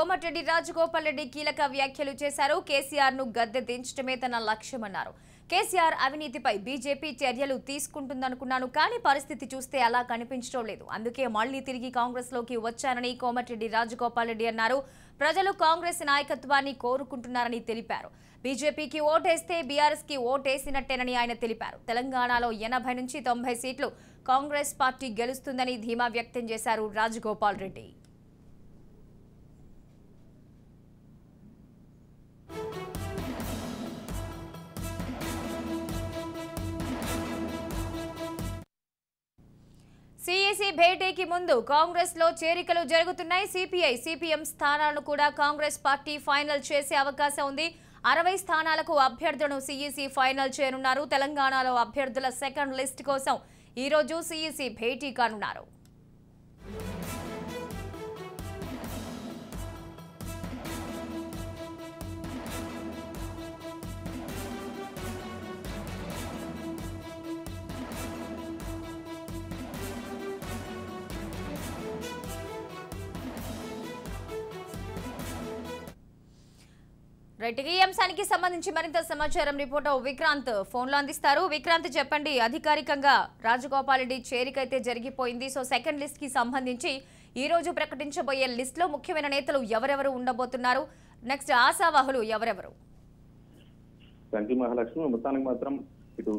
కోమటిరెడ్డి రాజగోపాల్ రెడ్డి కీలక వ్యాఖ్యలు చేశారు. కేసీఆర్ ను గద్దె దించడమే తన లక్ష్యమన్నారు. కేసీఆర్ అవినీతిపై బీజేపీ చర్యలు తీసుకుంటుందనుకున్నాను, కానీ పరిస్థితి చూస్తే అలా కనిపించడం లేదు. అందుకే మళ్లీ తిరిగి కాంగ్రెస్ లోకి వచ్చానని కోమటిరెడ్డి రాజగోపాల్ రెడ్డి అన్నారు. ప్రజలు కాంగ్రెస్ నాయకత్వాన్ని కోరుకుంటున్నారని తెలిపారు. బీజేపీకి ఓటేస్తే బీఆర్ఎస్ కి ఓటేసినట్టేనని ఆయన తెలిపారు. తెలంగాణలో 80 నుంచి 90 సీట్లు కాంగ్రెస్ పార్టీ గెలుస్తుందని ధీమా వ్యక్తం చేశారు రాజగోపాల్ రెడ్డి. सीईसी భేటీకి ముందు కాంగ్రెస్ లో చేరికలు జరుగుతున్నాయి. సిపిఐ సిపిఎం స్థానాలను కూడా కాంగ్రెస్ పార్టీ ఫైనల్ చేసే అవకాశం ఉంది. 60 స్థానాలకు అభ్యర్థులను సిఈసి ఫైనల్ చేయనున్నారు. తెలంగాణలో అభ్యర్థుల సెకండ్ లిస్ట్ కోసం ఈ రోజు సిఈసి భేటీ కానున్నారు. రైట్, ఈ అంశానికి సంబంధించి మరింత సమాచారం రిపోర్టర్ విక్రాంత్ ఫోన్ లో అందిస్తారు. విక్రాంత్, చెప్పండి, అధికారికంగా రాజగోపాల్ రెడ్డి చేరికైతే జరిగిపోయింది. సో సెకండ్ లిస్ట్ కి సంబంధించి ఈ రోజు ప్రకటించబోయే లిస్ట్ లో ముఖ్యమైన నేతలు ఎవరెవరు ఉండబోతున్నారు? నెక్స్ట్ ఆశావాహులు ఎవరెవరు? Thank you Mahalakshmi. మొత్తానికి మాత్రం ఇటు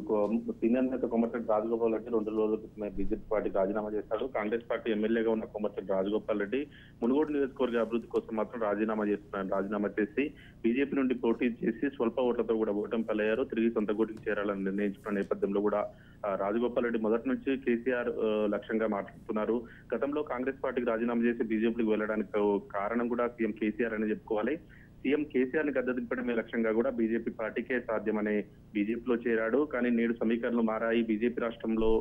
సీనియర్ నేత కోమటిరెడ్డి రాజగోపాల్ రెడ్డి 2 రోజుల క్రితమే బీజేపీ పార్టీకి రాజీనామా చేశాడు. కాంగ్రెస్ పార్టీ ఎమ్మెల్యేగా ఉన్న కోమటిరెడ్డి రాజగోపాల్ రెడ్డి మునుగోడు నియోజకవర్గ అభివృద్ధి కోసం మాత్రం రాజీనామా చేసి బీజేపీ నుండి పోటీ చేసి స్వల్ప ఓట్లతో కూడా ఓటమి పాలయ్యారు. తిరిగి సొంత గూటికి చేరాలని నిర్ణయించుకున్న నేపథ్యంలో కూడా రాజగోపాల్ రెడ్డి మొదటి నుంచి కేసీఆర్ లక్ష్యంగా మాట్లాడుతున్నారు. గతంలో కాంగ్రెస్ పార్టీకి రాజీనామా చేసి బీజేపీకి వెళ్లడానికి కారణం కూడా సీఎం కేసీఆర్ అని చెప్పుకోవాలి. సీఎం కేసీఆర్ ని గద్దె దింపడమే లక్ష్యంగా కూడా బీజేపీ పార్టీకే సాధ్యమనే బీజేపీలో చేరాడు. కానీ నేడు సమీకరణలు మారాయి. బీజేపీ రాష్ట్రంలో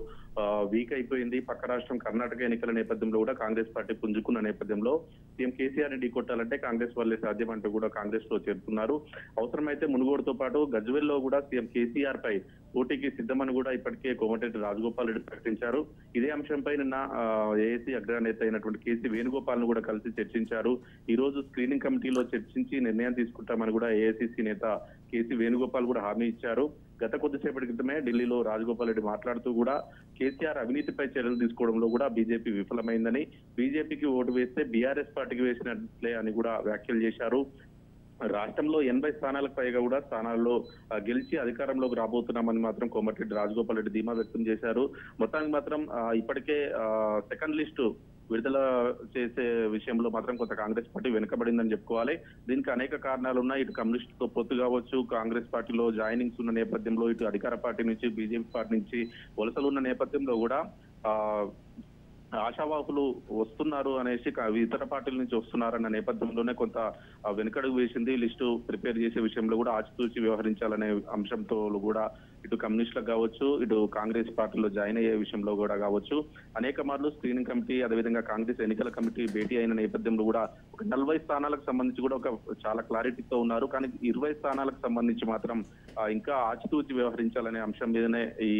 వీక్ అయిపోయింది. పక్క రాష్ట్రం కర్ణాటక ఎన్నికల నేపథ్యంలో కూడా కాంగ్రెస్ పార్టీ పుంజుకున్న నేపథ్యంలో సీఎం కేసీఆర్ ని ఢీకొట్టాలంటే కాంగ్రెస్ వల్లే సాధ్యం అంటూ కూడా కాంగ్రెస్ లో చేరుతున్నారు. అవసరమైతే మునుగోడుతో పాటు గజ్వేల్లో కూడా సీఎం కేసీఆర్ పై పోటీకి సిద్ధమని కూడా ఇప్పటికే కోమటిరెడ్డి రాజగోపాల్ రెడ్డి ప్రకటించారు. ఇదే అంశంపై నిన్న ఏఐసీ అగ్రనేత అయినటువంటి కేసీ వేణుగోపాల్ ను కూడా కలిసి చర్చించారు. ఈ రోజు స్క్రీనింగ్ కమిటీలో చర్చించి నిర్ణయం తీసుకుంటామని కూడా ఏఐసీసీ నేత కేసీ వేణుగోపాల్ కూడా హామీ ఇచ్చారు. గత కొద్దిసేపటి క్రితమే ఢిల్లీలో రాజగోపాల్ రెడ్డి మాట్లాడుతూ కూడా కేసీఆర్ అవినీతిపై చర్యలు తీసుకోవడంలో కూడా బీజేపీ విఫలమైందని, బీజేపీకి ఓటు వేస్తే బీఆర్ఎస్ పార్టీకి వేసినట్లే అని కూడా వ్యాఖ్యలు చేశారు. రాష్ట్రంలో 80 స్థానాలకు పైగా కూడా స్థానాల్లో గెలిచి అధికారంలోకి రాబోతున్నామని మాత్రం కోమటిరెడ్డి రాజగోపాల్ రెడ్డి ధీమా వ్యక్తం చేశారు. మొత్తానికి మాత్రం ఇప్పటికే సెకండ్ లిస్టు విడుదల చేసే విషయంలో మాత్రం కొంత కాంగ్రెస్ పార్టీ వెనుకబడిందని చెప్పుకోవాలి. దీనికి అనేక కారణాలు ఉన్నాయి. ఇటు కమ్యూనిస్టుతో పొత్తు కావచ్చు, కాంగ్రెస్ పార్టీలో జాయినింగ్స్ ఉన్న నేపథ్యంలో, ఇటు అధికార పార్టీ నుంచి బీజేపీ పార్టీ నుంచి వలసలు ఉన్న నేపథ్యంలో కూడా ఆశావాహులు వస్తున్నారు అనేసి ఇతర పార్టీల నుంచి వస్తున్నారన్న నేపథ్యంలోనే కొంత వెనుకడుగు వేసింది. లిస్టు ప్రిపేర్ చేసే విషయంలో కూడా ఆచితూచి వ్యవహరించాలనే అంశంతో కూడా ఇటు కమ్యూనిస్టులకు కావచ్చు, ఇటు కాంగ్రెస్ పార్టీలో జాయిన్ అయ్యే విషయంలో కూడా కావచ్చు అనేక మార్లు స్క్రీనింగ్ కమిటీ, అదేవిధంగా కాంగ్రెస్ ఎన్నికల కమిటీ భేటీ అయిన నేపథ్యంలో కూడా ఒక 40 స్థానాలకు సంబంధించి కూడా ఒక చాలా క్లారిటీతో ఉన్నారు. కానీ 20 స్థానాలకు సంబంధించి మాత్రం ఇంకా ఆచితూచి వ్యవహరించాలనే అంశం మీదనే ఈ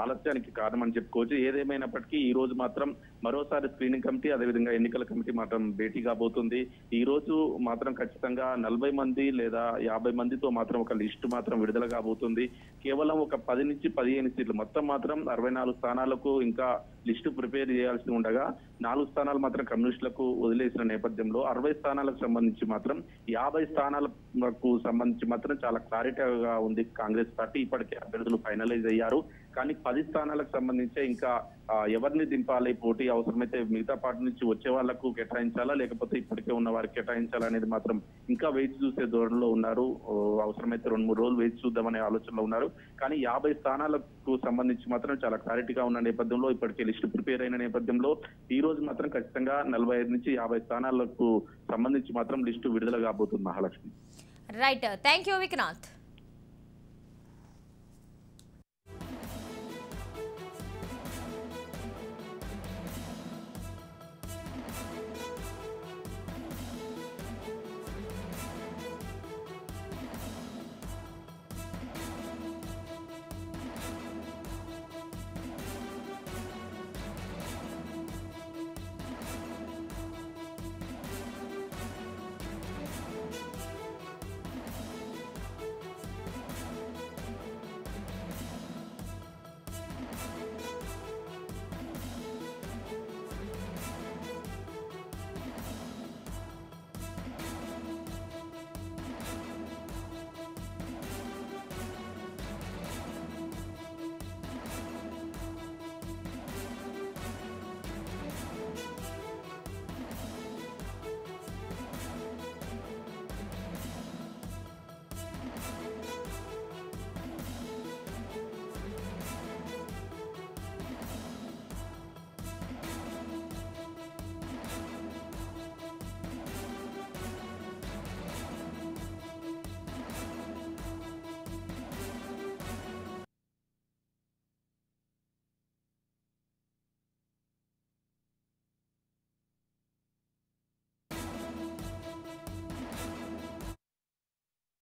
ఆలస్యానికి కారణం అని చెప్పుకోవచ్చు. ఏదేమైనప్పటికీ ఈ రోజు మాత్రం మరోసారి స్క్రీనింగ్ కమిటీ, అదేవిధంగా ఎన్నికల కమిటీ మాత్రం భేటీ కాబోతుంది. ఈ రోజు మాత్రం ఖచ్చితంగా 40 మంది లేదా 50 మందితో మాత్రం ఒక లిస్టు మాత్రం విడుదల కాబోతుంది. కేవలం ఒక 10 నుంచి 15 సీట్లు, మొత్తం మాత్రం 64 స్థానాలకు ఇంకా లిస్టు ప్రిపేర్ చేయాల్సి ఉండగా 4 స్థానాలు మాత్రం కమ్యూనిస్టులకు వదిలేసిన నేపథ్యంలో 60 స్థానాలకు సంబంధించి మాత్రం 50 స్థానాలకు సంబంధించి మాత్రం చాలా క్లారిటీగా ఉంది కాంగ్రెస్ పార్టీ. ఇప్పటికే అభ్యర్థులు ఫైనలైజ్ అయ్యారు. కానీ 10 స్థానాలకు సంబంధించి ఇంకా ఎవరిని దింపాలి, పోటీ అవసరమైతే మిగతా పార్టీ నుంచి వచ్చే వాళ్లకు కేటాయించాలా, లేకపోతే ఇప్పటికే ఉన్న వారికి కేటాయించాలా అనేది మాత్రం ఇంకా వేచి చూసే ధోరణిలో ఉన్నారు. అవసరమైతే 2-3 రోజులు వేచి చూద్దామనే ఆలోచనలో ఉన్నారు. కానీ 50 స్థానాలకు సంబంధించి మాత్రం చాలా క్లారిటీగా ఉన్న నేపథ్యంలో, ఇప్పటికే లిస్టు ప్రిపేర్ అయిన నేపథ్యంలో ఈ రోజు మాత్రం ఖచ్చితంగా 45 నుంచి 50 స్థానాలకు సంబంధించి మాత్రం లిస్టు విడుదల కాబోతుంది Mahalakshmi. Right, thank you Vikrant.